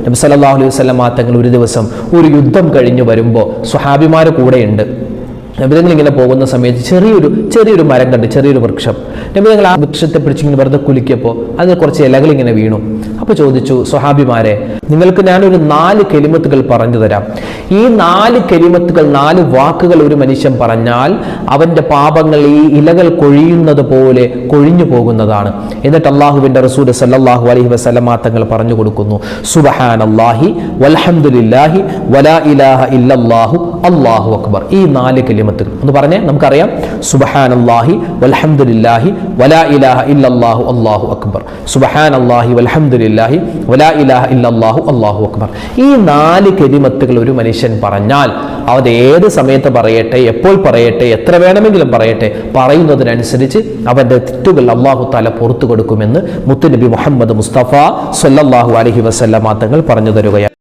നബി സല്ലല്ലാഹു അലൈഹി വസല്ലം തങ്ങൾ ഒരു ദിവസം ഒരു യുദ്ധം കഴിഞ്ഞു വരുമ്പോൾ സ്വഹാബിമാർ കൂടെയുണ്ട്. നബിതങ്ങൾ ഇങ്ങനെ പോകുന്ന സമയത്ത് ചെറിയൊരു മരം കണ്ട്, ചെറിയൊരു വൃക്ഷം. നബിതങ്ങൾ ആ വൃക്ഷത്തെ പിടിച്ചിങ്ങനെ വെറുതെ കുലുക്കിയപ്പോൾ അതിന് കുറച്ച് ഇലകൾ ഇങ്ങനെ വീണു. അപ്പോൾ ചോദിച്ചു, സ്വഹാബിമാരെ, നിങ്ങൾക്ക് ഞാനൊരു 4 കലിമത്തുകൾ പറഞ്ഞു തരാം. ഈ 4 കലിമത്തുകൾ, 4 വാക്കുകൾ ഒരു മനുഷ്യൻ പറഞ്ഞാൽ അവന്റെ പാപങ്ങൾ ഈ ഇലകൾ കൊഴിയുന്നത് പോലെ കൊഴിഞ്ഞു പോകുന്നതാണ്. എന്നിട്ട് അള്ളാഹുവിന്റെ റസൂൽ സല്ലല്ലാഹു അലൈഹി വസല്ലം തങ്ങൾ പറഞ്ഞു കൊടുക്കുന്നു, സുബ്ഹാനല്ലാഹി വൽഹംദുലില്ലാഹി വലാ ഇലാഹ ഇല്ലല്ലാഹു അല്ലാഹു അക്ബർ. ഈ 4 കലിമത്തുകൾ ഒന്ന് പറഞ്ഞേ, നമുക്കറിയാം. സുബ്ഹാനല്ലാഹി വൽഹംദുലില്ലാഹി വലാ ഇലാഹ ഇല്ലല്ലാഹു അല്ലാഹു അക്ബർ. സുബ്ഹാനല്ലാഹി വൽഹംദുലില്ലാഹി വലാ ഇലാഹ ഇല്ലല്ലാഹു അല്ലാഹു അക്ബർ. ഈ 4 കലിമത്തുകൾ ഒരു മനുഷ്യൻ പറഞ്ഞാൽ അത് ഏത് സമയത്ത് പറയട്ടെ, എപ്പോൾ പറയട്ടെ, എത്ര വേണമെങ്കിലും പറയട്ടെ, പറയുന്നതിനനുസരിച്ച് അവന്റെ തെറ്റുകൾ അല്ലാഹു തആല പുറത്തു കൊടുക്കുമെന്ന് മുത്തുനബി മുഹമ്മദ് മുസ്തഫ സ്വല്ലല്ലാഹു അലൈഹി വസല്ലം തങ്ങൾ പറഞ്ഞു തരുകയാണ്.